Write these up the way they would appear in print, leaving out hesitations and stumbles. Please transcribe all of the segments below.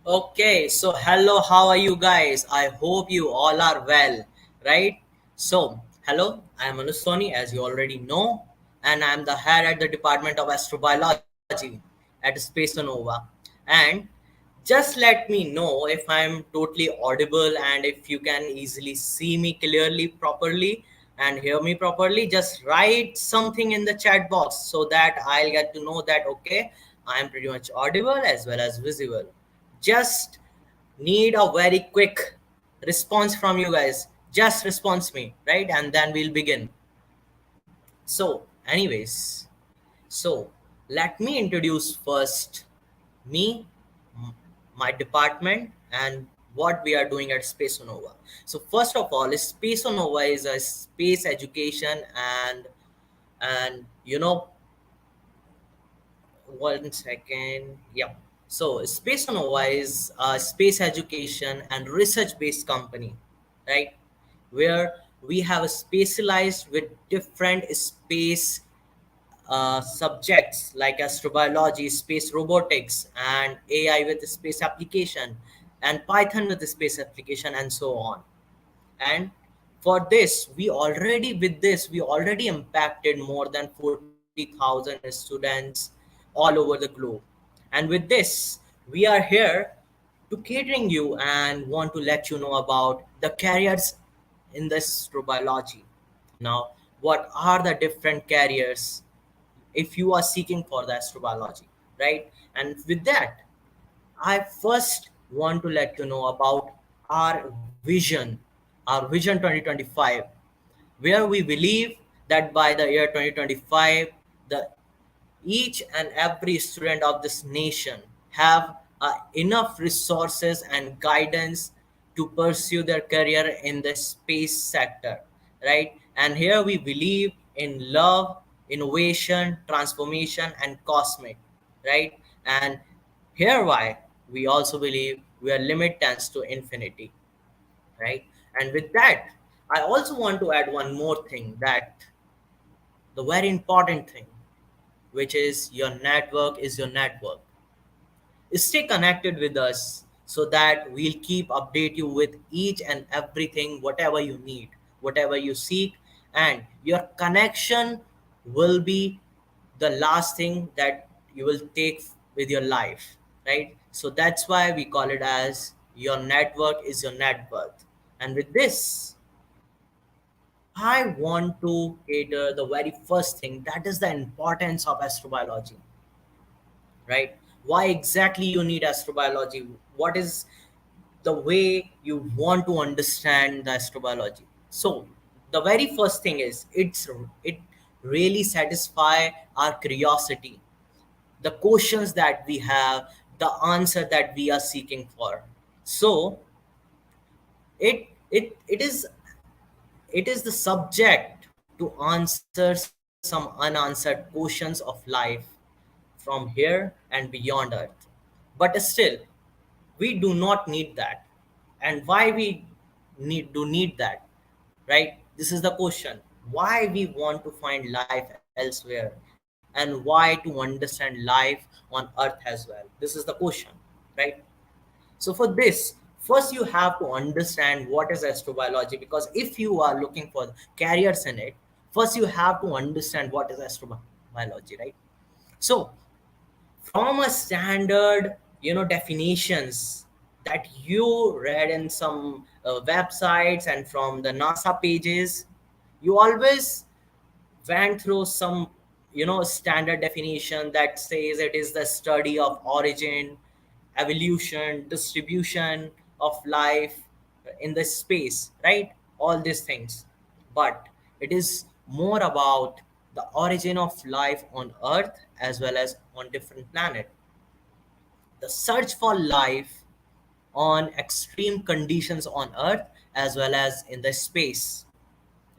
Okay, so hello, how are you guys? I hope you all are well, right? So, hello, I am Anush Soni, as you already know, and I am the head at the Department of Astrobiology at Spaceonova. And just let me know if I am totally audible and if you can easily see me clearly, properly, and hear me properly. Just write something in the chat box so that I'll get to know that, okay, I am pretty much audible as well as visible. Just need a very quick response from you guys. Just response me, right? And then we'll begin. So, anyways, so let me introduce first me, m- my department, and what we are doing at Spaceonova. So, first of all, Spaceonova is a space education and one second. Yeah. So Space Nova is a space education and research based company, right? Where we have a specialized with different space subjects like astrobiology, space robotics, and AI with space application, and Python with the space application, and so on. And for this we already impacted more than 40,000 students all over the globe. And with this we are here to catering you and want to let you know about the careers in this astrobiology. Now, what are the different careers if you are seeking for the astrobiology, right? And with that, I first want to let you know about our vision, our vision 2025, where we believe that by the year 2025, the each and every student of this nation have enough resources and guidance to pursue their career in the space sector, right? And here we believe in love, innovation, transformation, and cosmic, right? And here why we also believe we are limit tends to infinity, right? And with that, I also want to add one more thing, that the very important thing, which is your network is your network. Stay connected with us so that we'll keep update you with each and everything, whatever you need, whatever you seek, and your connection will be the last thing that you will take with your life, right? So that's why we call it as your network is your net worth. And with this, I want to cater the very first thing, that is the importance of astrobiology, right? Why exactly you need astrobiology? What is the way you want to understand the astrobiology? So the very first thing is it really satisfy our curiosity, the questions that we have, the answer that we are seeking for. So it is the subject to answer some unanswered questions of life from here and beyond earth. But still, we do not need that. And why we need that, right? This is the question. Why we want to find life elsewhere, and why to understand life on earth as well? This is the question, right? So for this, first you have to understand what is astrobiology, because if you are looking for careers in it, first you have to understand what is astrobiology, right? So from a standard, definitions that you read in some websites and from the NASA pages, you always went through some standard definition that says it is the study of origin, evolution, distribution of life in the space, right? All these things. But it is more about the origin of life on earth as well as on different planet, the search for life on extreme conditions on earth as well as in the space.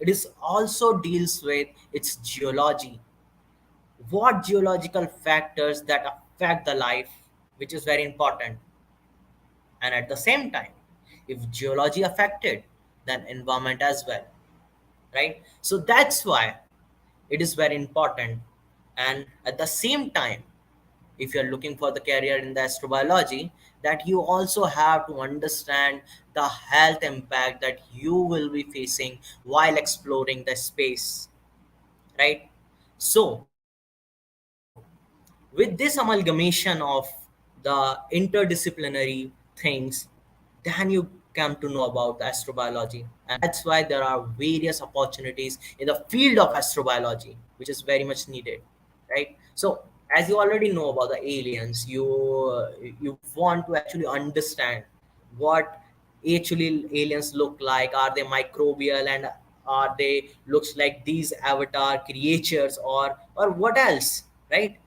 It is also deals with its geology, what geological factors that affect the life, which is very important. And at the same time, if geology affected, then environment as well, right? So that's why it is very important. And at the same time, if you're looking for the career in the astrobiology, that you also have to understand the health impact that you will be facing while exploring the space, right? So with this amalgamation of the interdisciplinary things, then you come to know about astrobiology, and that's why there are various opportunities in the field of astrobiology which is very much needed, right? So as you already know about the aliens, you want to actually understand what actually aliens look like. Are they microbial, and are they looks like these avatar creatures, or what else, right?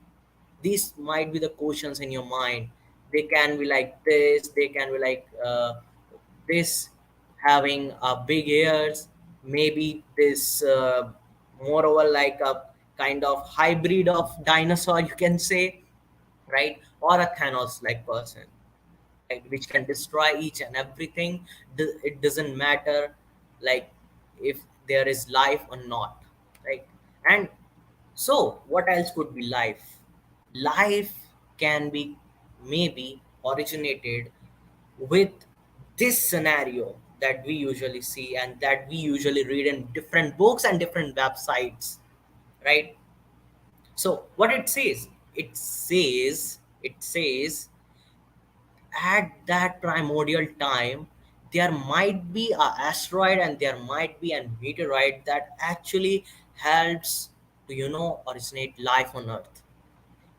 These might be the questions in your mind. They can be like this, they can be like this, having big ears, maybe this moreover like a kind of hybrid of dinosaur, you can say, right? Or a Thanos like person, right? Which can destroy each and everything. It doesn't matter like if there is life or not, right? And so what else could be life? Life can be maybe originated with this scenario that we usually see and that we usually read in different books and different websites, right? So what it says at that primordial time there might be a asteroid and there might be a meteorite that actually helps to originate life on earth.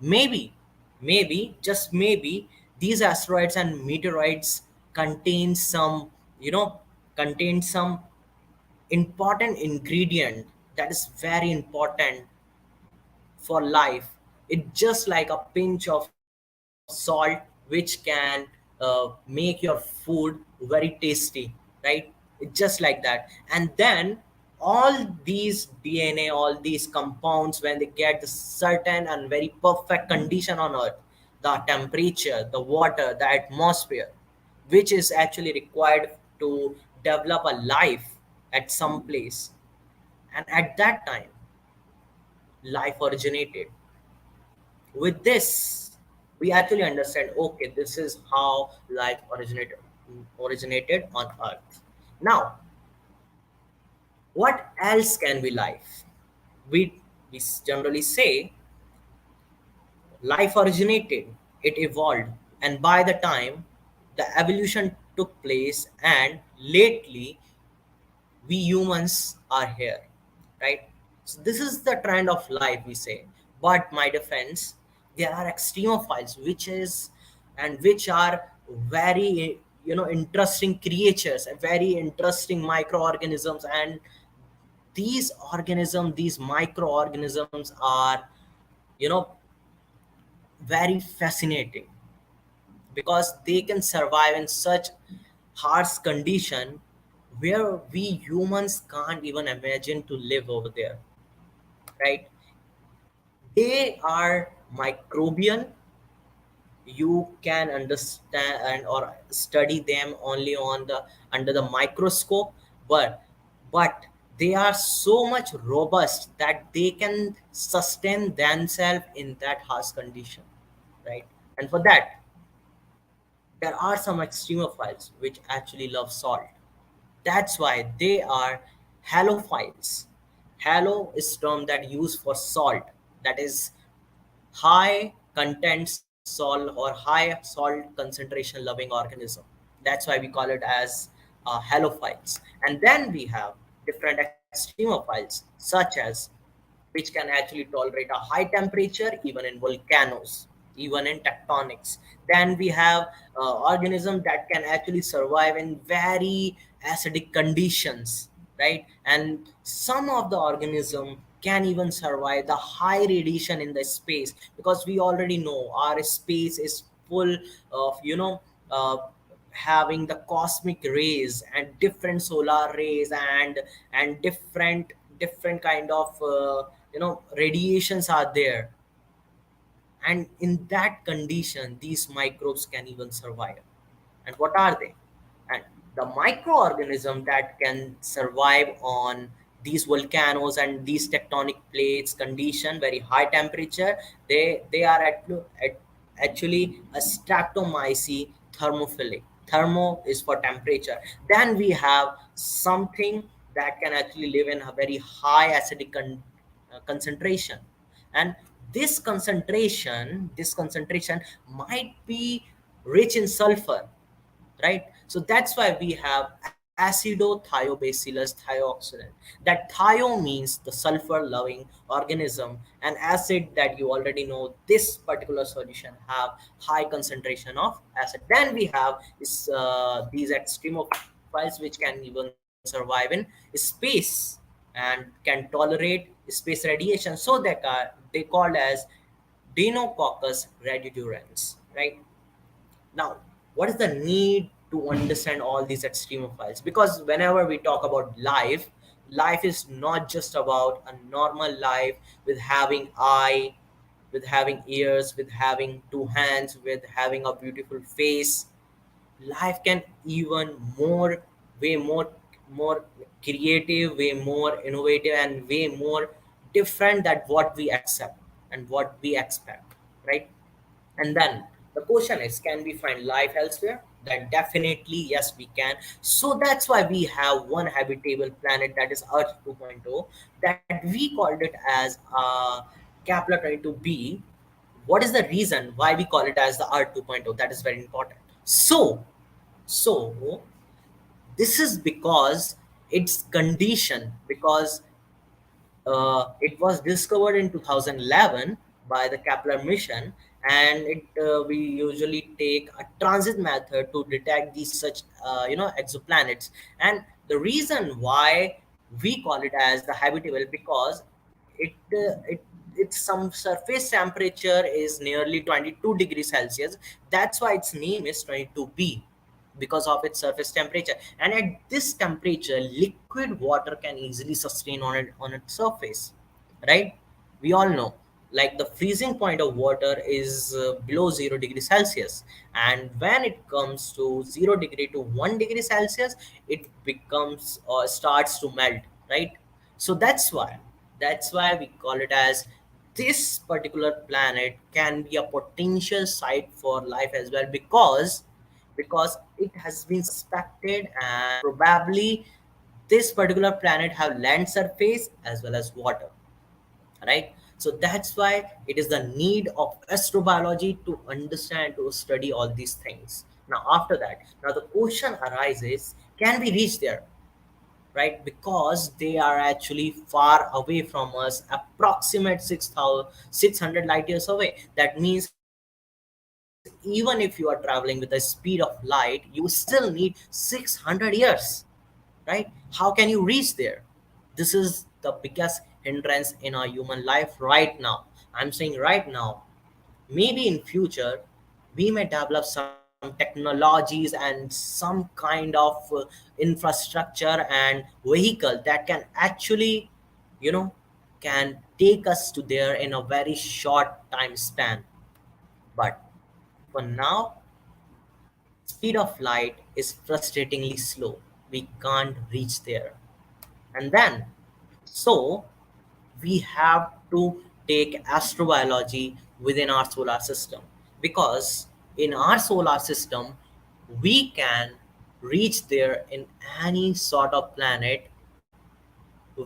Maybe just maybe these asteroids and meteorites contain some you know contain some important ingredient that is very important for life. It's just like a pinch of salt which can make your food very tasty, right? It's just like that. And then all these DNA, all these compounds, when they get the certain and very perfect condition on earth, the temperature, the water, the atmosphere, which is actually required to develop a life at some place, and at that time life originated. With this we actually understand, okay, this is how life originated on earth. Now what else can be life? We generally say life originated, it evolved, and by the time the evolution took place, and lately we humans are here, right? So this is the trend of life, we say. But my defense, there are extremophiles, which are very interesting creatures, very interesting microorganisms, and these microorganisms are you know very fascinating because they can survive in such harsh condition where we humans can't even imagine to live over there, right? They are microbial. You can understand or study them only on the under the microscope, but they are so much robust that they can sustain themselves in that harsh condition, right? And for that there are some extremophiles which actually love salt. That's why they are halophiles. Halo is term that used for salt, that is high content salt or high salt concentration loving organism. That's why we call it as halophiles. And then we have different extremophiles, such as which can actually tolerate a high temperature even in volcanoes, even in tectonics. Then we have organisms that can actually survive in very acidic conditions, right? And some of the organism can even survive the high radiation in the space, because we already know our space is full of having the cosmic rays and different solar rays and different kind of radiations are there. And in that condition these microbes can even survive. And what are they? And the microorganism that can survive on these volcanoes and these tectonic plates condition, very high temperature, they are actually a streptomyces thermophilic. Thermo is for temperature. Then we have something that can actually live in a very high acidic concentration. And this concentration might be rich in sulfur, right? So that's why we have acidothiobacillus thioxylin. That thio means the sulfur loving organism, and acid, that you already know this particular solution have high concentration of acid. Then we have is these extremophiles which can even survive in space and can tolerate space radiation, so they called as Deinococcus rhabdurans, right? Now, what is the need to understand all these extremophiles? Because whenever we talk about life, life is not just about a normal life with having eye, with having ears, with having two hands, with having a beautiful face. Life can even way more creative, way more innovative, and way more different than what we accept and what we expect, right? And then the question is, can we find life elsewhere? That definitely, yes, we can. So that's why we have one habitable planet, that is Earth 2.0, that we called it as Kepler 22b. What is the reason why we call it as the Earth 2.0? That is very important. So this is because it's condition, because it was discovered in 2011 by the Kepler mission, and we usually take a transit method to detect these such exoplanets. And the reason why we call it as the habitable, because its some surface temperature is nearly 22 degrees Celsius. That's why its name is 22b, because of its surface temperature. And at this temperature, liquid water can easily sustain on its surface, right? We all know, like the freezing point of water is below 0 degree Celsius, and when it comes to 0 degree to 1 degree Celsius, it becomes or starts to melt, right? So that's why we call it as, this particular planet can be a potential site for life as well, because it has been suspected, and probably this particular planet have land surface as well as water, right? So that's why it is the need of astrobiology to understand, to study all these things. Now after that, now the question arises, can we reach there, right? Because they are actually far away from us, approximate 6,600 light years away. That means even if you are traveling with the speed of light, you still need 600 years, right? How can you reach there? This is the biggest hindrance in our human life right now. I'm saying right now. Maybe in future we may develop some technologies and some kind of infrastructure and vehicle that can actually, you know can take us to there in a very short time span. But for now, speed of light is frustratingly slow. We can't reach there. And then, so we have to take astrobiology within our solar system, because in our solar system we can reach there in any sort of planet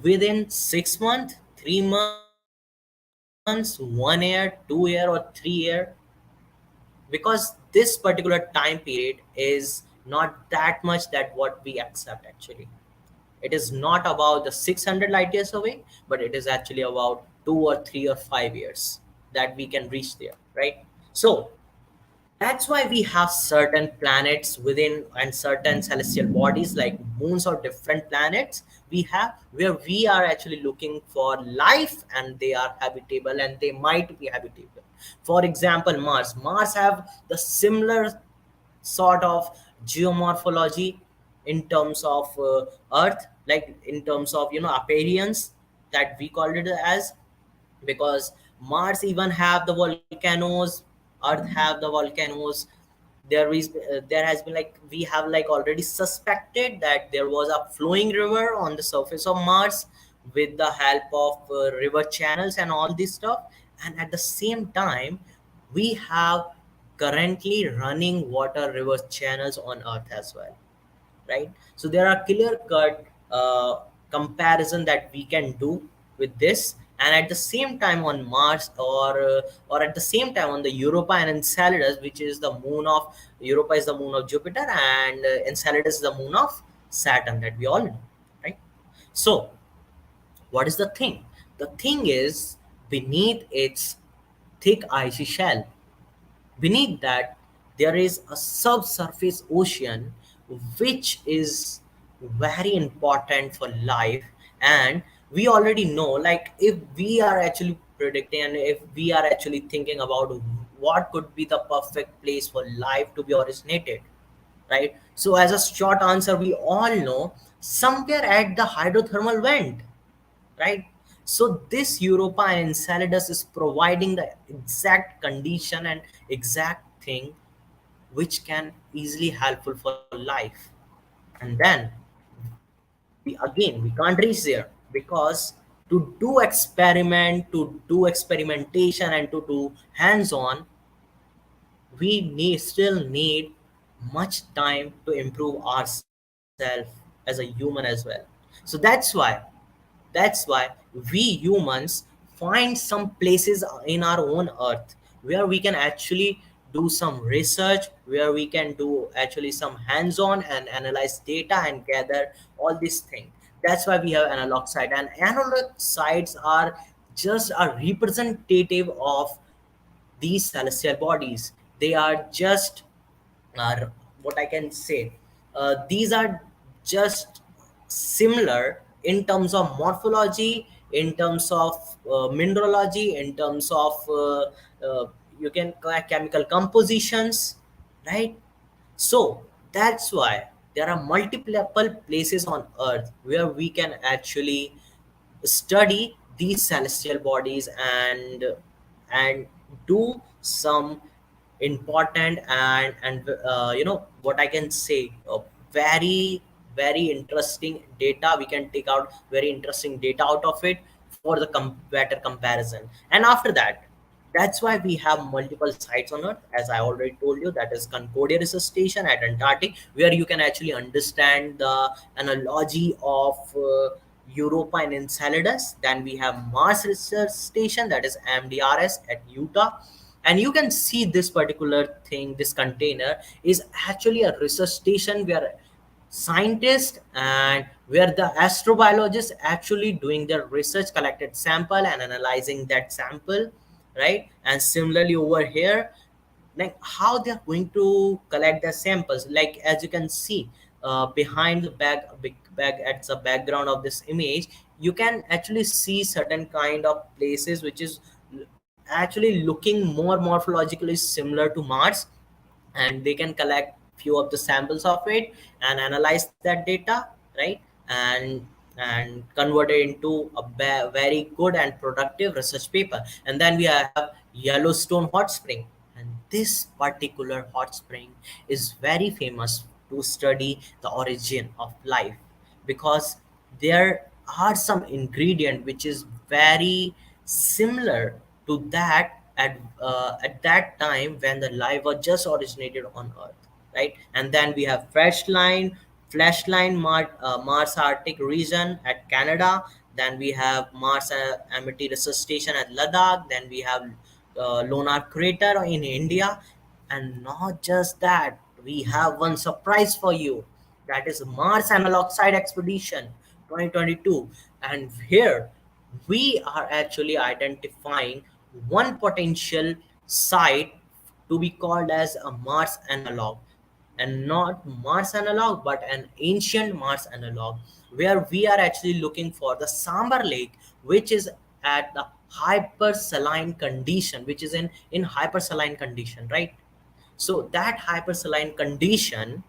within 6 months, 3 months, 1 year, 2 year, or 3 year, because this particular time period is not that much that what we accept actually. It is not about the 600 light years away, but it is actually about 2 or 3 or 5 years that we can reach there, right? So that's why we have certain planets within and certain celestial bodies like moons or different planets we have, where we are actually looking for life, and they are habitable and they might be habitable. For example, Mars have the similar sort of geomorphology in terms of Earth, like in terms of appearance, that we called it as, because Mars even have the volcanoes, Earth have the volcanoes. There has been, like, we have like already suspected that there was a flowing river on the surface of Mars with the help of river channels and all this stuff. And at the same time, we have currently running water river channels on Earth as well, right? So there are clear cut comparison that we can do with this, and at the same time on Mars, or at the same time on the Europa and Enceladus, which is the moon of Europa is the moon of Jupiter, and Enceladus is the moon of Saturn, that we all know, right? So what is the thing? The thing is, beneath its thick icy shell, beneath that, there is a subsurface ocean, which is very important for life. And we already know, like, if we are actually predicting and if we are actually thinking about what could be the perfect place for life to be originated, right? So, as a short answer, we all know somewhere at the hydrothermal vent, right? So this Europa and Enceladus is providing the exact condition and exact thing which can easily helpful for life. And then we can't reach there, because to do experiment, to do experimentation, and to do hands-on, we still need much time to improve ourselves as a human as well. So that's why we humans find some places in our own earth where we can actually do some research, where we can do actually some hands-on and analyze data and gather all these things. That's why we have analog site, and analog sites are just a representative of these celestial bodies. They are just, what I can say, these are just similar in terms of morphology, in terms of mineralogy, in terms of you can call chemical compositions, right? So that's why there are multiple places on Earth where we can actually study these celestial bodies, and do some important and what I can say, very very interesting data. We can take out very interesting data out of it for the better comparison. And after that, that's why we have multiple sites on Earth, as I already told you. That is Concordia Research Station at Antarctic, where you can actually understand the analogy of Europa and Enceladus. Then we have Mars Research Station, that is MDRS at Utah. And you can see this particular thing, this container is actually a research station where scientists and where the astrobiologists actually doing their research, collected sample and analyzing that sample, right? And similarly over here, like how they're going to collect the samples, like as you can see, behind the big bag at the background of this image, you can actually see certain kind of places which is actually looking more morphologically similar to Mars, and they can collect few of the samples of it and analyze that data, right? And convert it into a very good and productive research paper. And then we have Yellowstone hot spring, and this particular hot spring is very famous to study the origin of life, because there are some ingredient which is very similar to that at that time when the life was just originated on Earth, right? And then we have Mars Arctic region at Canada. Then we have Mars Amity Research Station at Ladakh. Then we have Lunar Crater in India. And not just that, we have one surprise for you. That is Mars Analog Site Expedition 2022. And here we are actually identifying one potential site to be called as a Mars analog, and not Mars analog but an ancient Mars analog, where we are actually looking for the Sambar Lake, which is at the hypersaline condition, which is in hypersaline condition, right? So that hypersaline condition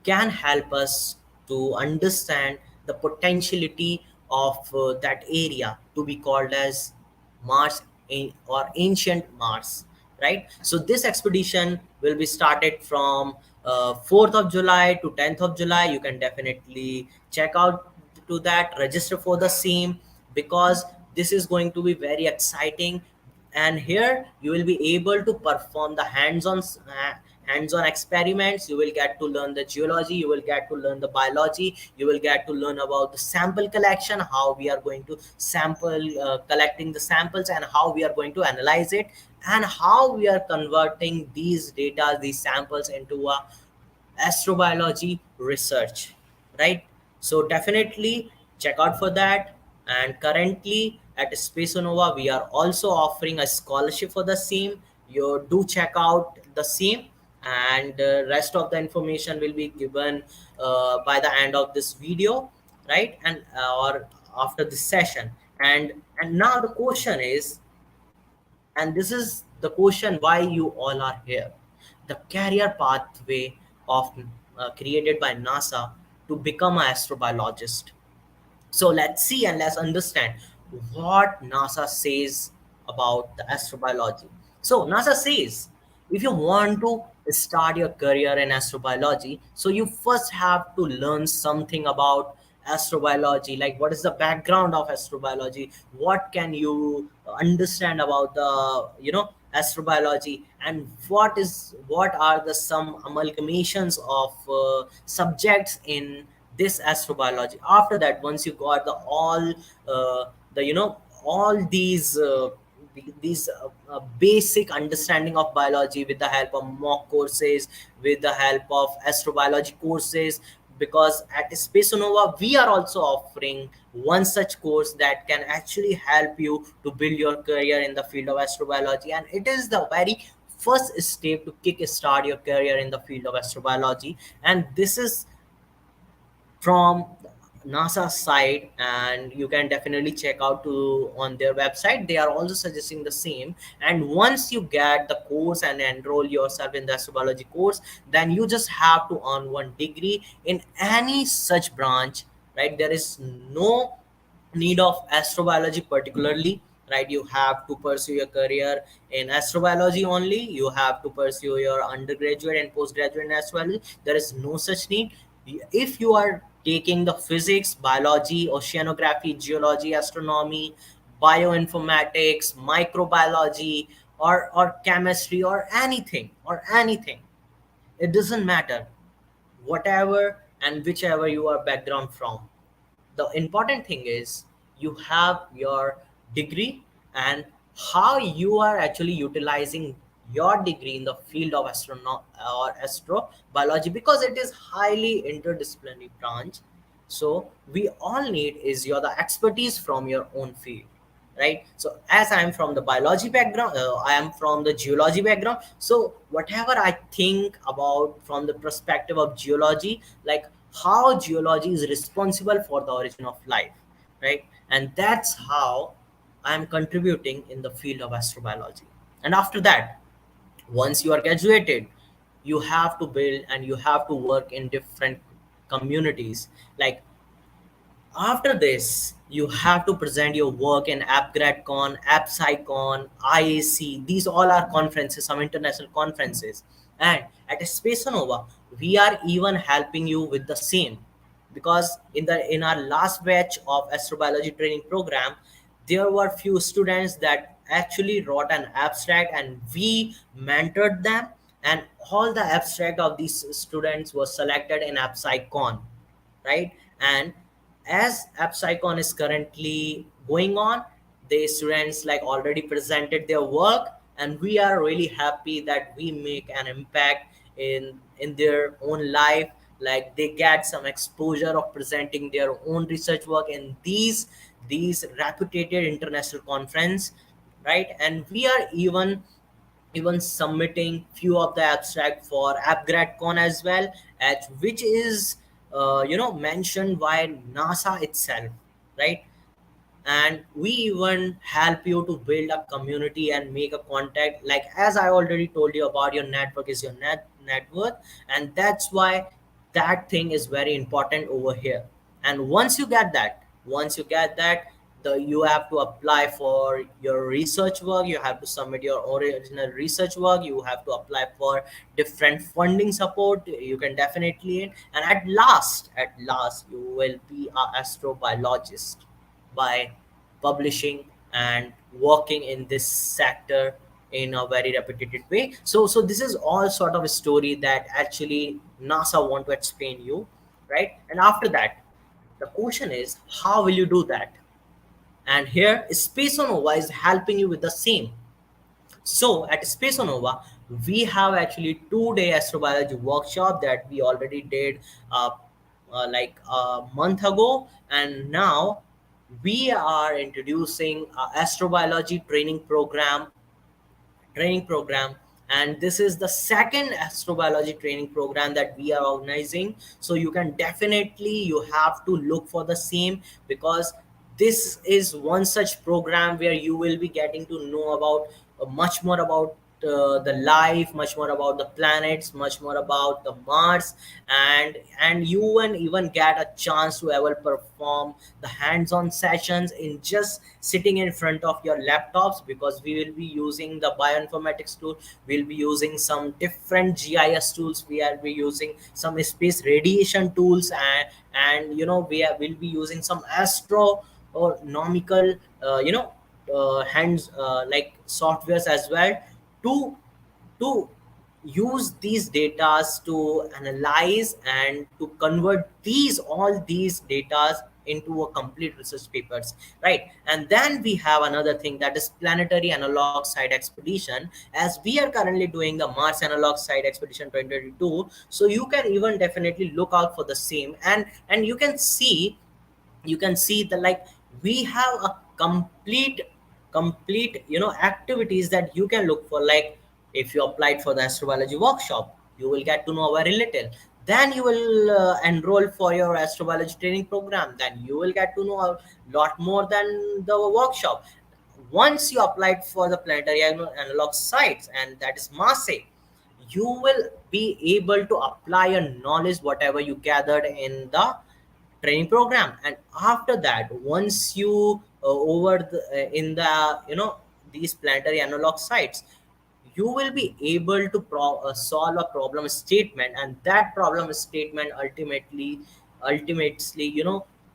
can help us to understand the potentiality of that area to be called as Mars, or ancient Mars, right? So this expedition will be started from 4th of July to 10th of July. You can definitely check out to that, register for the same, because this is going to be very exciting. and here you will be able to perform the hands-on experiments. You will get to learn the geology, you will get to learn the biology, you will get to learn about the sample collection, how we are going to sample collecting the samples, and how we are going to analyze it, and how we are converting these data, these samples, into a astrobiology research, right? So definitely check out for that. And currently at Spaceonova we are also offering a scholarship for the same. You do check out the same, and rest of the information will be given by the end of this video, right? And or after this session. And now the question is, and this is the question why you all are here, the career pathway of created by NASA to become an astrobiologist. So let's see and let's understand what NASA says about the astrobiology. So NASA says if you want to start your career in astrobiology, so you first have to learn something about astrobiology, like what is the background of astrobiology, what can you understand about the astrobiology, and what are the some amalgamations of subjects in this astrobiology. After that, once you got the all the all these basic understanding of biology with the help of mock courses, with the help of astrobiology courses, because at Spaceonova we are also offering one such course that can actually help you to build your career in the field of astrobiology, and it is the very first step to kick start your career in the field of astrobiology. And this is from NASA side, and you can definitely check out to on their website. They are also suggesting the same. And once you get the course and enroll yourself in the astrobiology course, then you just have to earn one degree in any such branch, right? There is no need of astrobiology particularly, right? You have to pursue your career in astrobiology only, you have to pursue your undergraduate and postgraduate in astrobiology. There is no such need. If you are taking the physics, biology, oceanography, geology, astronomy, bioinformatics, microbiology, or chemistry, or anything, it doesn't matter, whatever and whichever you are background from, the important thing is you have your degree, and how you are actually utilizing your degree in the field of astrobiology, because it is highly interdisciplinary branch. So we all need is your the expertise from your own field, right? So as I am from the biology background, I am from the geology background, so whatever I think about from the perspective of geology, like how geology is responsible for the origin of life, right? And that's how I am contributing in the field of astrobiology. And after that, once you are graduated, you have to build and you have to work in different communities. Like after this, you have to present your work in AppGradCon, AppSciCon, IAC. These all are conferences, some international conferences. And at Spaceonova, we are even helping you with the same. Because in our last batch of astrobiology training program, there were few students that actually wrote an abstract and we mentored them, and all the abstract of these students was selected in AppSciCon, right? And as AppSciCon is currently going on, the students like already presented their work, and we are really happy that we make an impact in their own life. Like they get some exposure of presenting their own research work in these reputed international conference, right? And we are even submitting few of the abstract for AppGradCon as well, at which is mentioned by NASA itself, right? And we even help you to build a community and make a contact, like as I already told you about, your network is your net worth, and that's why that thing is very important over here. And once you get that, the you have to apply for your research work, you have to submit your original research work, you have to apply for different funding support, you can definitely, and at last you will be a astrobiologist by publishing and working in this sector in a very repetitive way. So this is all sort of a story that actually NASA want to explain you, right? And after that, the question is, how will you do that? And here Spaceonova is helping you with the same. So at Spaceonova, we have actually 2 day astrobiology workshop that we already did uh, like a month ago, and now we are introducing a astrobiology training program, and this is the second astrobiology training program that we are organizing. So you can definitely, you have to look for the same, because this is one such program where you will be getting to know about much more about the life, much more about the planets, much more about the Mars, and you will even get a chance to ever perform the hands-on sessions in just sitting in front of your laptops, because we will be using the bioinformatics tool, we'll be using some different GIS tools, we are be using some space radiation tools, and will be using some astronomical hands like softwares as well, to to use these datas to analyze and to convert these datas into a complete research papers, right? And then we have another thing, that is planetary analog site expedition, as we are currently doing the Mars analog site expedition 2022. So you can even definitely look out for the same, and you can see the, like, we have a complete activities that you can look for. Like, if you applied for the astrobiology workshop, you will get to know very little. Then you will enroll for your astrobiology training program, then you will get to know a lot more than the workshop. Once you applied for the planetary analog sites, and that is Marseille, you will be able to apply your knowledge, whatever you gathered in the training program. And after that, once you over in the these planetary analog sites, you will be able to solve a problem statement, and that problem statement ultimately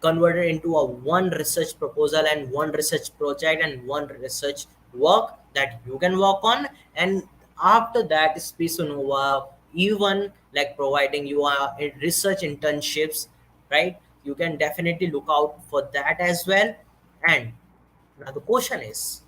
converted into a one research proposal and one research project and one research work that you can work on. And after that, Space Nova even like providing you research internships, right? You can definitely look out for that as well. And now the question is,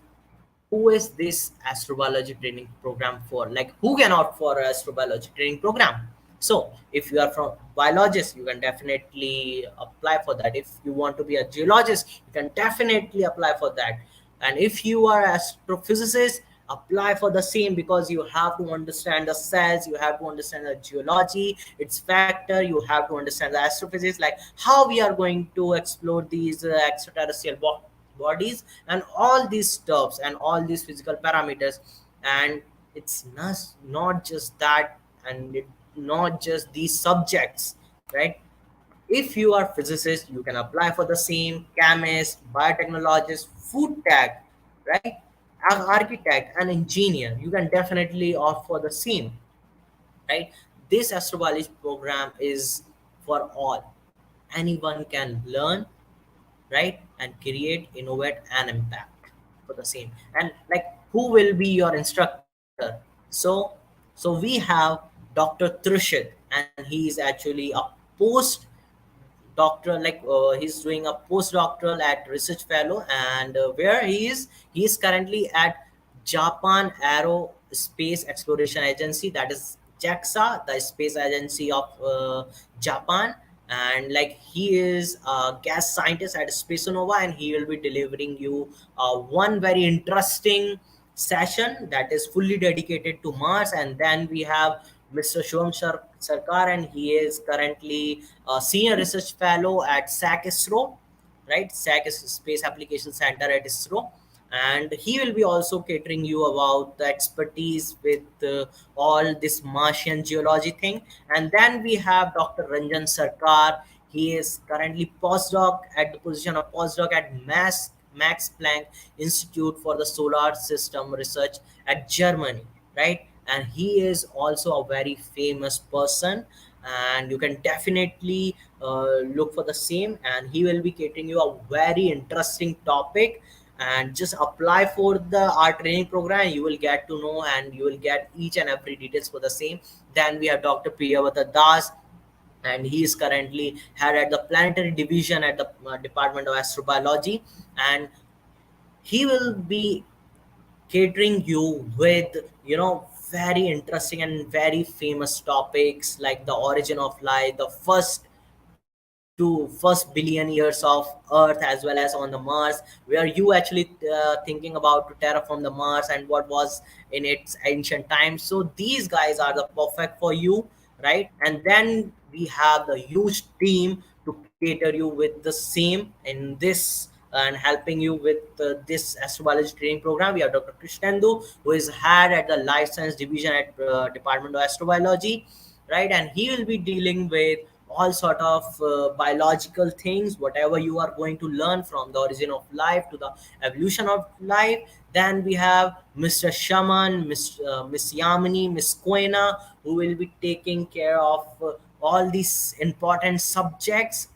who is this astrobiology training program for? Like, who can opt for a astrobiology training program? So if you are from biologist, you can definitely apply for that. If you want to be a geologist, you can definitely apply for that. And if you are astrophysicist, apply for the same, because you have to understand the cells, you have to understand the geology, its factor, you have to understand the astrophysics, like how we are going to explore these extraterrestrial bodies, and all these stuffs and all these physical parameters. And it's not just that, and not just these subjects, right? If you are physicist, you can apply for the same, chemist, biotechnologist, food tech, right? Architect and engineer, you can definitely opt for the same, right? This astrobiology program is for all. Anyone can learn, right, and create, innovate, and impact for the same. And like, who will be your instructor? So so we have Dr. Trushit, and he is actually a post doctoral, like he's doing a postdoctoral at research fellow, and where he is currently at Japan Aerospace Exploration Agency, that is JAXA, the space agency of Japan. And like, he is a gas scientist at Spaceonova, and he will be delivering you one very interesting session that is fully dedicated to Mars. And then we have Mr. Sarkar, and he is currently a senior research fellow at SAC ISRO, right? SAC is Space Application Center at ISRO. And he will be also catering you about the expertise with all this Martian geology thing. And then we have Dr. Ranjan Sarkar. He is currently postdoc at the position of postdoc at Max Planck Institute for the Solar System Research at Germany, right? And he is also a very famous person, and you can definitely look for the same. And he will be catering you a very interesting topic. and just apply for the our training program. You will get to know and you will get each and every details for the same. Then we have Dr. Priyavata Das, and he is currently head at the planetary division at the Department of Astrobiology, and he will be catering you with, very interesting and very famous topics like the origin of life, the first billion years of Earth, as well as on the Mars, where you actually thinking about to terraform the Mars and what was in its ancient times. So these guys are the perfect for you, right? And then we have the huge team to cater you with the same in this and helping you with this astrobiology training program. We have Dr. Krishnendu, who is head at the life science division at Department of Astrobiology, right? And he will be dealing with all sort of biological things, whatever you are going to learn from the origin of life to the evolution of life. Then we have Mr. Shaman, Miss Yamini, Miss Quena, who will be taking care of all these important subjects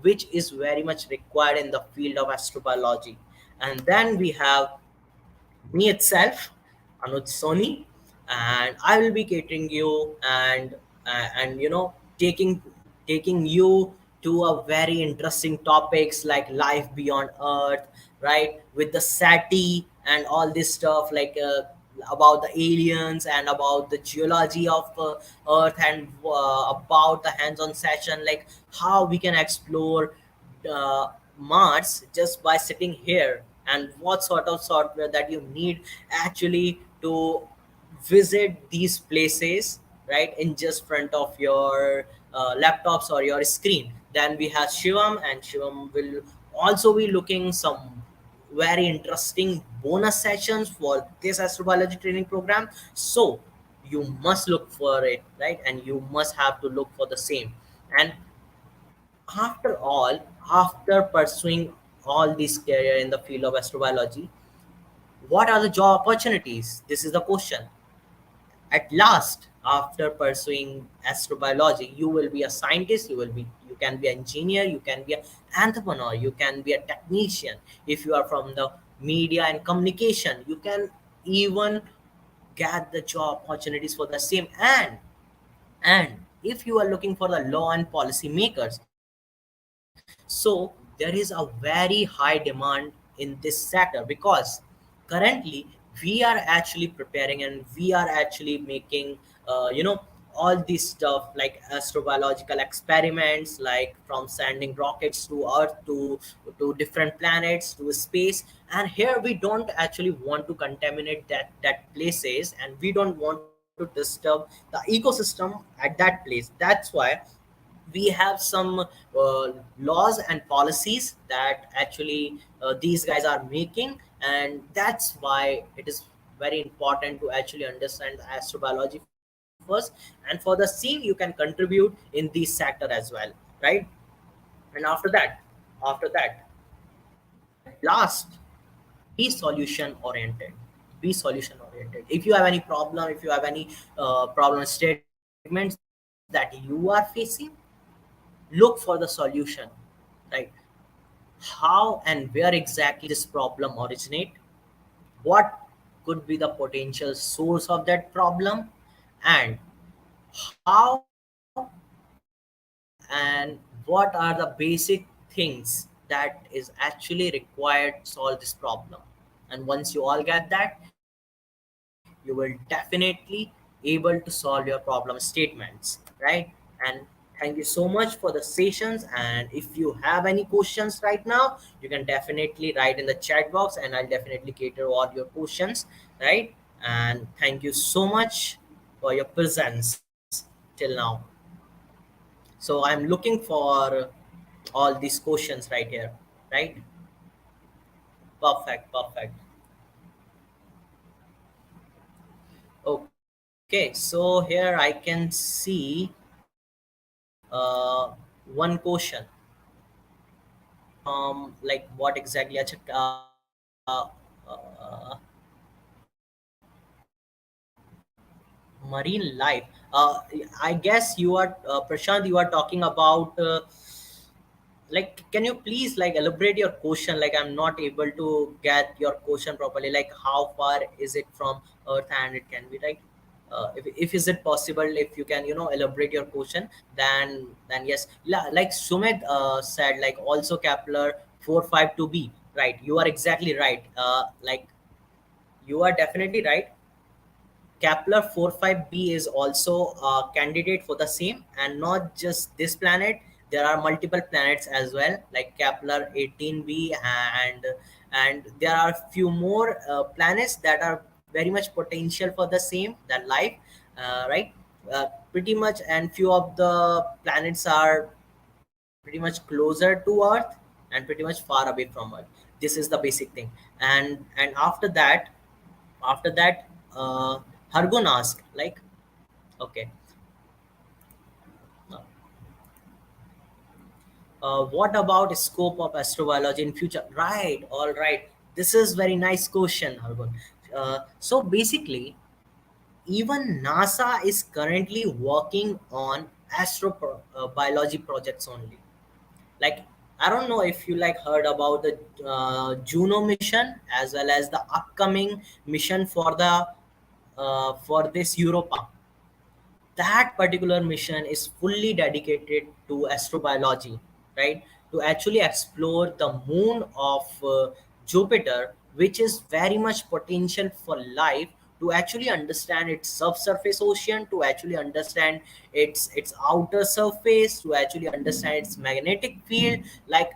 which is very much required in the field of astrobiology. And then we have me itself, Anuj Soni, and I will be catering you and taking you to a very interesting topics like life beyond Earth, right? With the SATI and all this stuff like about the aliens and about the geology of Earth and about the hands-on session like how we can explore uh, Mars just by sitting here, and what sort of software that you need actually to visit these places, right, in just front of your laptops or your screen. Then we have Shivam, and Shivam will also be looking some very interesting bonus sessions for this astrobiology training program. So you must look for it, right, and you must have to look for the same. And after all, after pursuing all this career in the field of astrobiology, what are the job opportunities? This is the question. At last, after pursuing astrobiology, you will be a scientist, you can be an engineer, you can be an entrepreneur, you can be a technician. If you are from the media and communication, you can even get the job opportunities for the same. And if you are looking for the law and policy makers, so there is a very high demand in this sector, because currently we are actually preparing and we are actually making all this stuff like astrobiological experiments, like from sending rockets to Earth to different planets to space. And here we don't actually want to contaminate that places, and we don't want to disturb the ecosystem at that place. That's why we have some laws and policies that actually these guys are making, and that's why it is very important to actually understand astrobiology first. And for the same you can contribute in this sector as well, right? And after that at last, be solution oriented. Be solution oriented. If you have any problem, if you have any problem statements that you are facing, look for the solution, right? How and where exactly this problem originate, what could be the potential source of that problem, and how and what are the basic things that is actually required to solve this problem. And once you all get that, you will definitely able to solve your problem statements, right? And thank you so much for the sessions, and if you have any questions right now, you can definitely write in the chat box and I'll definitely cater all your questions, right? And thank you so much for your presence till now. So I'm looking for all these questions right here, right? Perfect. Okay, so here I can see one question from like what exactly marine life. I guess you are Prashant, you are talking about like, can you please like elaborate your question? Like, I'm not able to get your question properly. Like, how far is it from Earth, and it can be right? If is it possible, if you can, elaborate your question, then yes. Like Sumit said, like also Kepler 452b, right? You are exactly right. Like, you are definitely right. Kepler 45b is also a candidate for the same, and not just this planet. There are multiple planets as well, like Kepler 18b, and there are few more planets that are very much potential for the same that life, right? Pretty much, and few of the planets are pretty much closer to Earth and pretty much far away from Earth. This is the basic thing, and after that, Hargun asked, like, okay, what about scope of astrobiology in future? Right, all right. This is very nice question, Hargun. So basically, even NASA is currently working on astrobiology projects only. Like, I don't know if you like heard about the Juno mission, as well as the upcoming mission for this Europa. That particular mission is fully dedicated to astrobiology, right? To actually explore the moon of Jupiter, which is very much potential for life, to actually understand its subsurface ocean, to actually understand its outer surface, to actually understand its magnetic field, like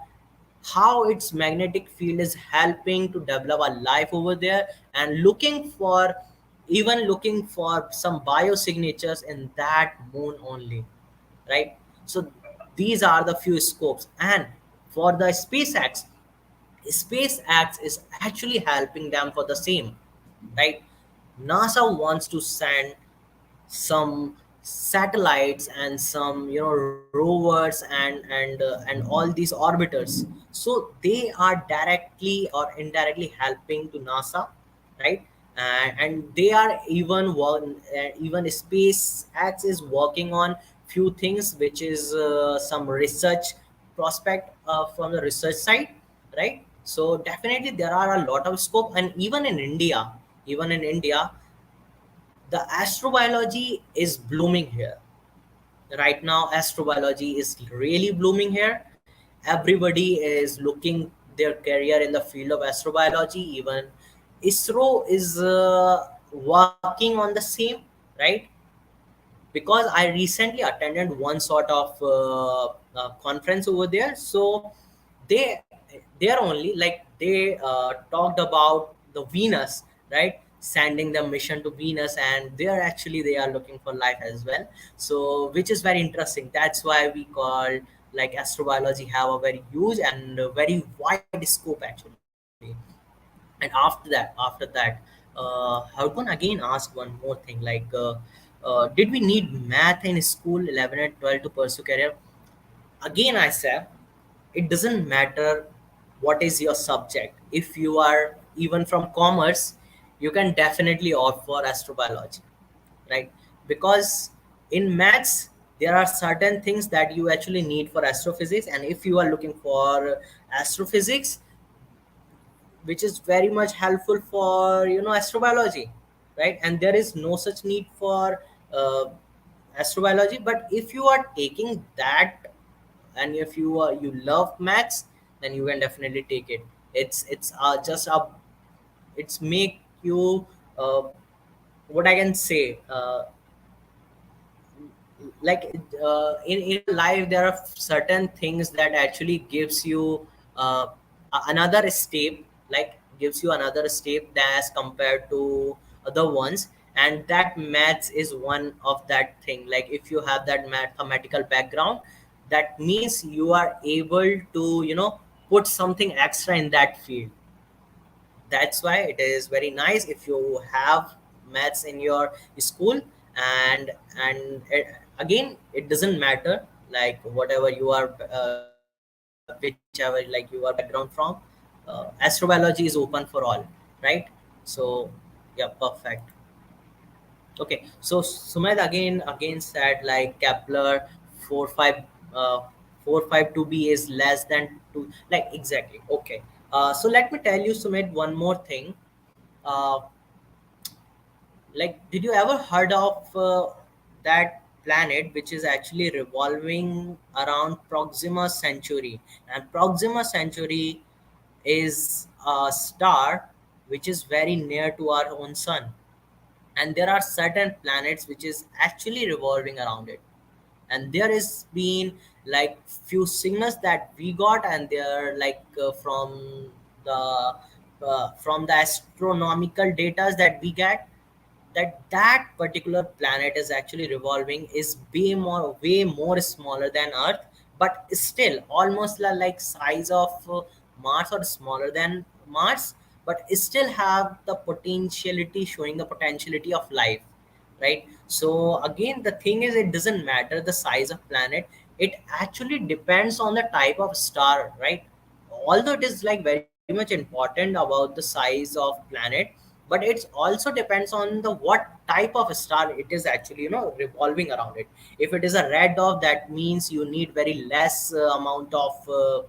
how its magnetic field is helping to develop a life over there, and looking for some biosignatures in that moon only, right? So these are the few scopes. And for the SpaceX is actually helping them for the same, right? NASA wants to send some satellites and some, rovers, and all these orbiters. So they are directly or indirectly helping to NASA, right? And they are even SpaceX is working on few things, which is some research prospect from the research side, right? So definitely there are a lot of scope. And even in India, the astrobiology is blooming here. Right now, astrobiology is really blooming here. Everybody is looking their career in the field of astrobiology. Even ISRO is working on the same, right? Because I recently attended one sort of conference over there. So they they're only like they talked about the Venus, right? Sending the mission to Venus, and they are looking for life as well. So which is very interesting. That's why we call like astrobiology have a very huge and very wide scope actually. And after that, how can again ask one more thing, like, did we need math in school 11 and 12 to pursue career? Again, I say it doesn't matter what is your subject. If you are even from commerce, you can definitely opt for astrobiology, right? Because in maths there are certain things that you actually need for astrophysics, and if you are looking for astrophysics, which is very much helpful for, astrobiology, right? And there is no such need for uh, astrobiology. But if you are taking that, and if you love maths, then you can definitely take it. It's just a it's make you, uh, what I can say, like, in life there are certain things that actually gives you another step, like gives you another step as compared to other ones. And that maths is one of that thing. Like, if you have that mathematical background, that means you are able to, put something extra in that field. That's why it is very nice if you have maths in your school. And again, it doesn't matter like whatever you are, whichever like you are background from. Astrobiology is open for all, right? So yeah, perfect. Okay, so Sumit again said like Kepler 4 5 452b is less than 2, like exactly. Okay. So let me tell you, Sumit, one more thing. uh, like, did you ever heard of that planet which is actually revolving around Proxima Centauri? And Proxima Centauri is a star which is very near to our own sun, and there are certain planets which is actually revolving around it. And there is been like few signals that we got, and they're like the from the astronomical data that we get, that that particular planet is actually revolving is way more smaller than Earth, but still almost like size of Mars or smaller than Mars, but it still have the potentiality, showing the potentiality of life, right? So again, the thing is, it doesn't matter the size of planet, it actually depends on the type of star, right? Although it is like very much important about the size of planet, but it also depends on the what type of star it is actually, revolving around it. If it is a red dwarf, that means you need very less amount of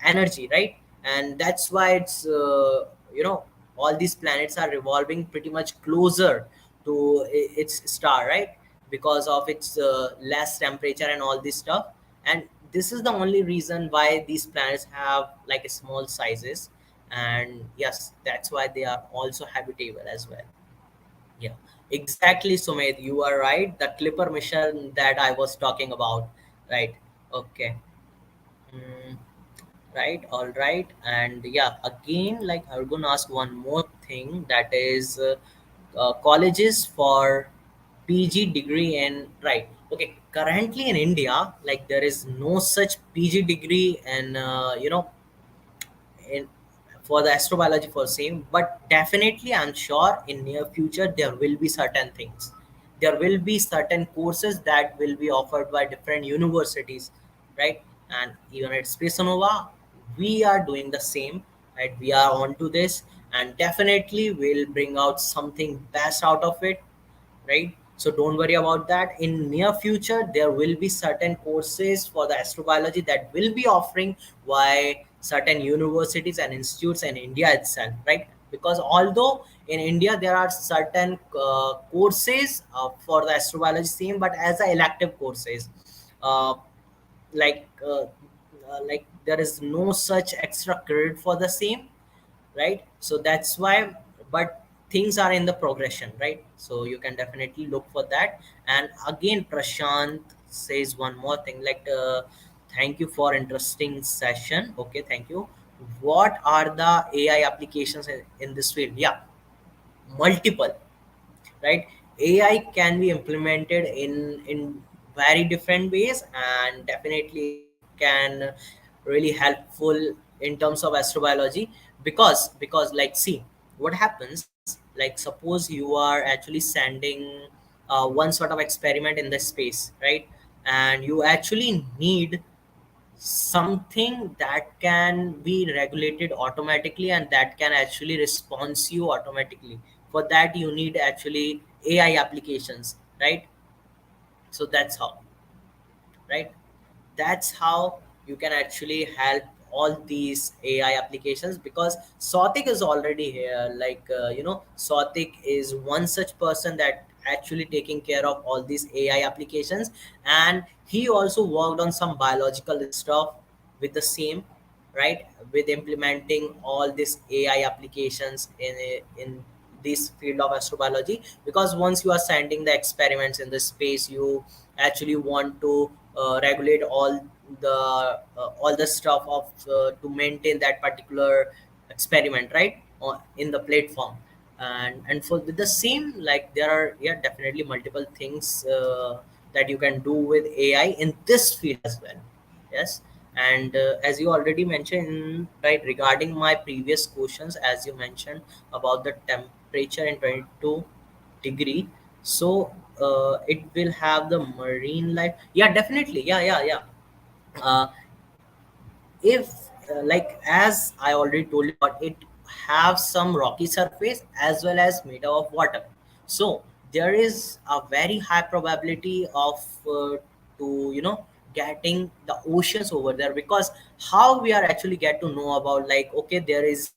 energy, right? And that's why it's all these planets are revolving pretty much closer to its star, right? Because of its less temperature and all this stuff. And this is the only reason why these planets have like small sizes. And yes, that's why they are also habitable as well. Yeah, exactly, Sumit, you are right, the Clipper mission that I was talking about, right? Okay. Mm, right, all right. And yeah, again, like I'm gonna ask one more thing, that is colleges for PG degree in, right? Okay, currently in India, like there is no such PG degree, and in for the astrobiology for same, but definitely I'm sure in near future there will be certain things, there will be certain courses that will be offered by different universities, right? And even at Spaceonova, we are doing the same, right? We are on to this, and definitely we'll bring out something best out of it, right? So don't worry about that. In near future, there will be certain courses for the astrobiology that will be offering by certain universities and institutes in India itself, right? Because although in India there are certain courses for the astrobiology same, but as a elective courses, uh, like there is no such extra credit for the same, right? So that's why, but things are in the progression, right? So you can definitely look for that. And again, Prashant says one more thing, like thank you for interesting session. Okay, thank you. What are the AI applications in this field? Yeah, multiple, right? AI can be implemented in very different ways, and definitely it can really helpful in terms of astrobiology. Because like, see what happens, like suppose you are actually sending one sort of experiment in the space, right? And you actually need something that can be regulated automatically, and that can actually respond you automatically. For that you need actually AI applications, right? So that's how, right? That's how you can actually help all these AI applications, because Sotik is already here. Like Sotik is one such person that actually taking care of all these AI applications, and he also worked on some biological stuff with the same, right? With implementing all these AI applications in this field of astrobiology. Because once you are sending the experiments in the space, you actually want to regulate all the stuff of to maintain that particular experiment, right? In the platform. And for the same, like there are, yeah, definitely multiple things that you can do with AI in this field as well. Yes. And as you already mentioned, right, regarding my previous questions, as you mentioned about the temperature in 22 degree, so it will have the marine life. Yeah, definitely. Yeah. uh, if like as I already told you about it, have some rocky surface as well as made of water. So there is a very high probability of to getting the oceans over there, because how we are actually get to know about, like, okay, there is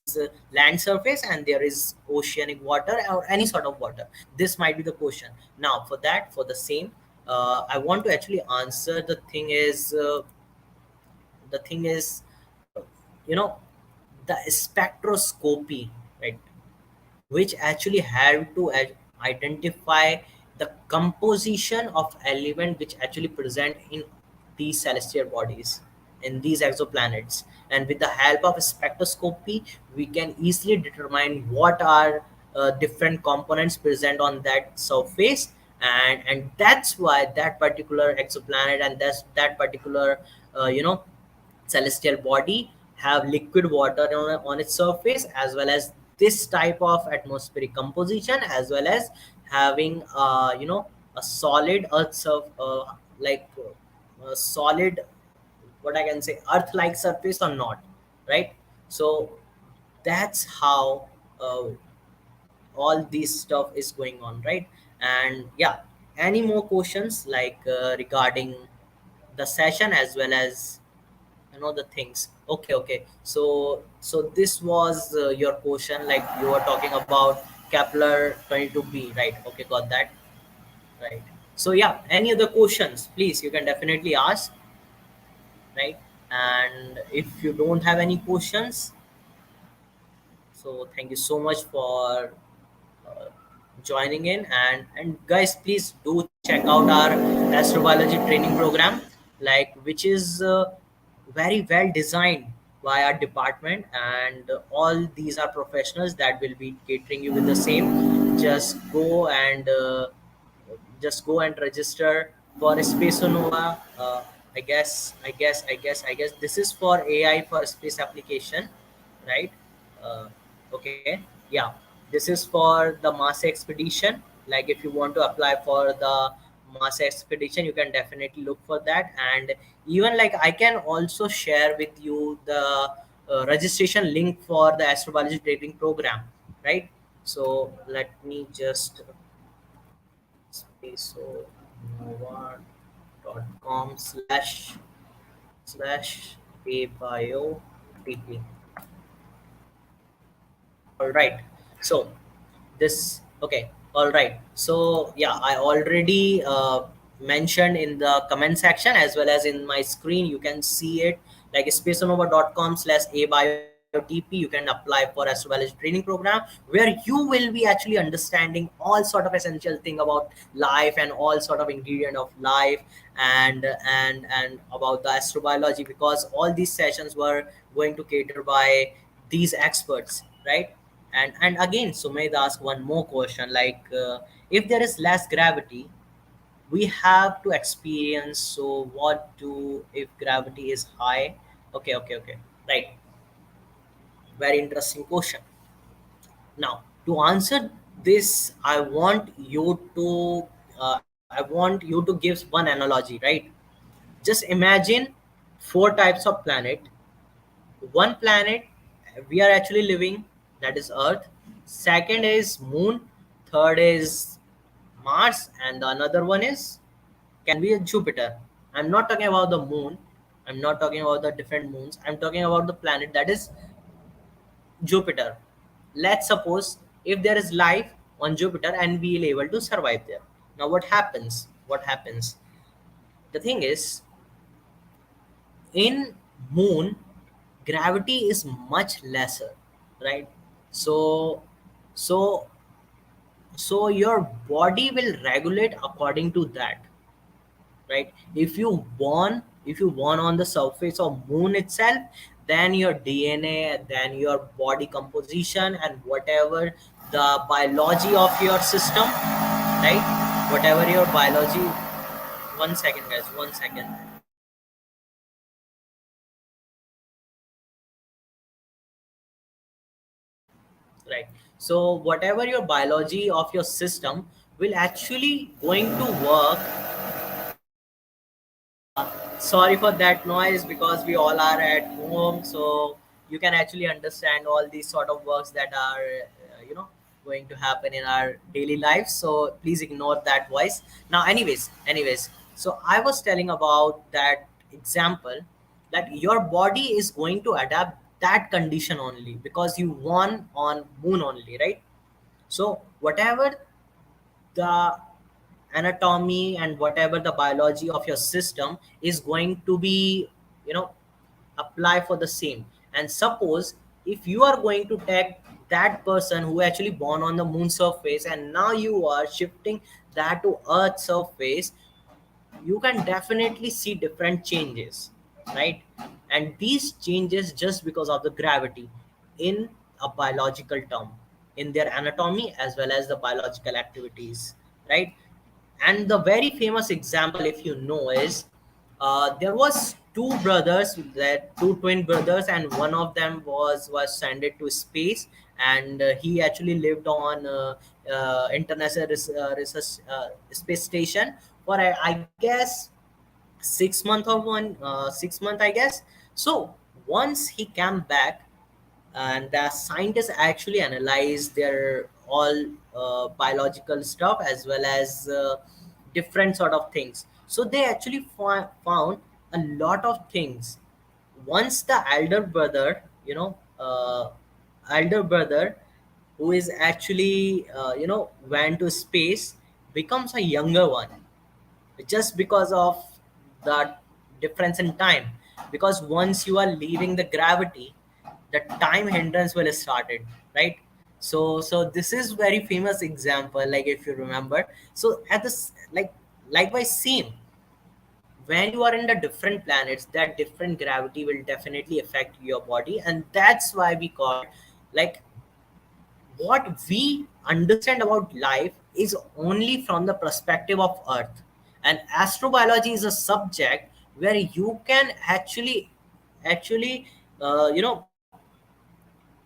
land surface and there is oceanic water or any sort of water. This might be the question. Now for that, for the same, I want to actually answer. The thing is you know the spectroscopy, right, which actually have to identify the composition of element which actually present in these celestial bodies, in these exoplanets. And with the help of spectroscopy, we can easily determine what are different components present on that surface. And that's why that particular exoplanet and that particular celestial body have liquid water on its surface, as well as this type of atmospheric composition, as well as having a solid earth like a solid, what I can say, earth like surface or not, right? So that's how all this stuff is going on, right? And yeah, any more questions, like regarding the session as well as the things? Okay, okay. So this was your question, like you were talking about Kepler 22b, right? Okay, got that. Right. So yeah, any other questions, please, you can definitely ask, right? And if you don't have any questions, so thank you so much for uh, joining in. And guys, please do check out our astrobiology training program, like, which is very well designed by our department, and all these are professionals that will be catering you with the same. Just go and register for Spaceonova. I guess this is for AI for space application, right? Uh, okay, yeah. This is for the Mars expedition. Like, if you want to apply for the Mars expedition, you can definitely look for that. And even, like, I can also share with you the registration link for the astrobiology training program, right? So let me just spaceonova.com/abio TP. All right. So this okay. All right. So yeah, I already mentioned in the comment section as well as in my screen. You can see it, like spaceonova.com/abiotp. You can apply for Astrobiology Training Program, where you will be actually understanding all sort of essential thing about life and all sort of ingredient of life, and about the astrobiology, because all these sessions were going to cater by these experts, right? And again, Sumedh asked one more question, like, if there is less gravity, we have to experience. So what do if gravity is high? Okay, okay, okay. Right. Very interesting question. Now, to answer this, I want you to give one analogy, right? Just imagine four types of planet. One planet we are actually living, that is Earth. Second is Moon. Third is Mars, and the another one is, can be a Jupiter. I'm not talking about the moon. I'm not talking about the different moons. I'm talking about the planet that is Jupiter. Let's suppose if there is life on Jupiter and we will able to survive there. Now what happens? What happens? The thing is, in moon, gravity is much lesser, right? So so so your body will regulate according to that, right? If you born on the surface of moon itself, then your DNA, then your body composition, and whatever the biology of your system, right? Whatever your biology. One second, guys, one second. Right. So whatever your biology of your system will actually going to work. Sorry for that noise, because we all are at home, so you can actually understand all these sort of works that are going to happen in our daily lives. So please ignore that voice. Now, anyways, So I was telling about that example, that your body is going to adapt that condition only because you won on moon only, right? So whatever the anatomy and whatever the biology of your system is going to be, you know, apply for the same. And suppose if you are going to take that person who actually born on the moon surface and now you are shifting that to earth surface, you can definitely see different changes, right? And these changes just because of the gravity in a biological term, in their anatomy as well as the biological activities, right? And the very famous example, if you know, is there was two brothers, that two twin brothers, and one of them was sent to space, and he actually lived on international research space station for I guess 6 month or 6 month, I guess. So once he came back, and the scientists actually analyze their all biological stuff as well as different sort of things. So they actually found a lot of things. Once the elder brother, elder brother, who is actually went to space, becomes a younger one just because of the difference in time. Because once you are leaving the gravity, the time hindrance will started, right? So this is very famous example, like if you remember. So at this, like, likewise same, when you are in the different planets, that different gravity will definitely affect your body. And that's why we call it, like, what we understand about life is only from the perspective of earth. And astrobiology is a subject where you can actually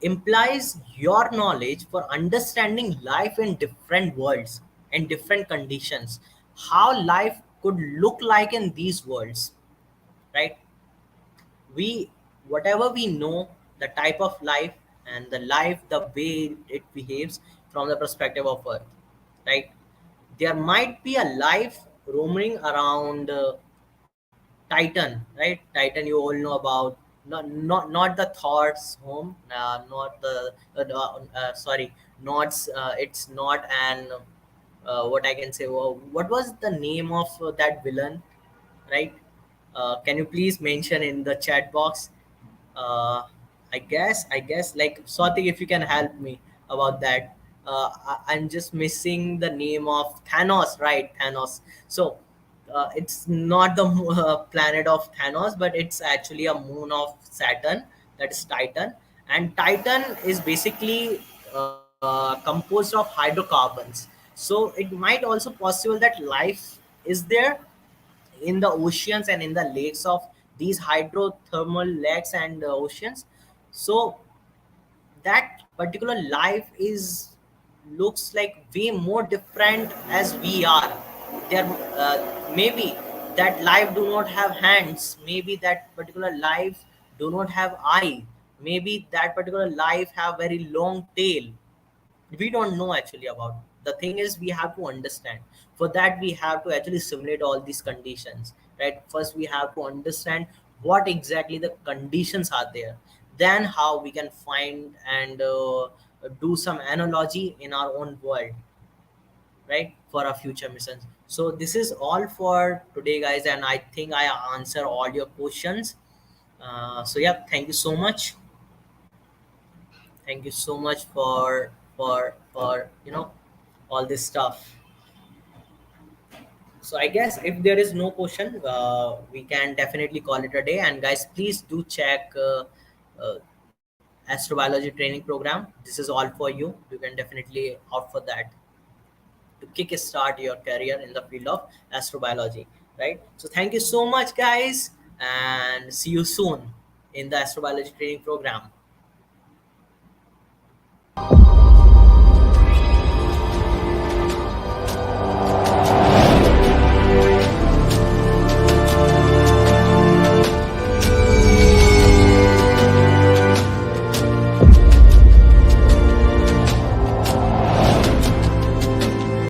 implies your knowledge for understanding life in different worlds and different conditions, how life could look like in these worlds, right? We, whatever we know, the type of life and the life, the way it behaves from the perspective of earth, right? There might be a life roaming around Titan, right? Titan, you all know about. Not the Thor's home, not the sorry, not it's not an what I can say. What was the name of that villain, right? Can you please mention in the chat box? uh, I guess like Swati, if you can help me about that. I'm just missing the name of Thanos, right? Thanos. So it's not the planet of Thanos, but it's actually a moon of Saturn, that is Titan. And Titan is basically composed of hydrocarbons. So it might also possible that life is there in the oceans and in the lakes of these hydrothermal lakes and oceans. So that particular life is looks like way more different as we are there. Maybe that life do not have hands, maybe that particular life do not have eye, maybe that particular life have very long tail. We don't know actually about. The thing is, we have to understand. For that, we have to actually simulate all these conditions, right? First we have to understand what exactly the conditions are there, then how we can find and do some analogy in our own world, right, for our future missions. So this is all for today, guys, and I think I answer all your questions. So yeah, thank you so much. Thank you so much for all this stuff. So I guess if there is no question, we can definitely call it a day. And guys, please do check uh, Astrobiology Training Program. This is all for you. You can definitely opt for that to kickstart your career in the field of astrobiology, right? So thank you so much, guys, and see you soon in the Astrobiology Training Program.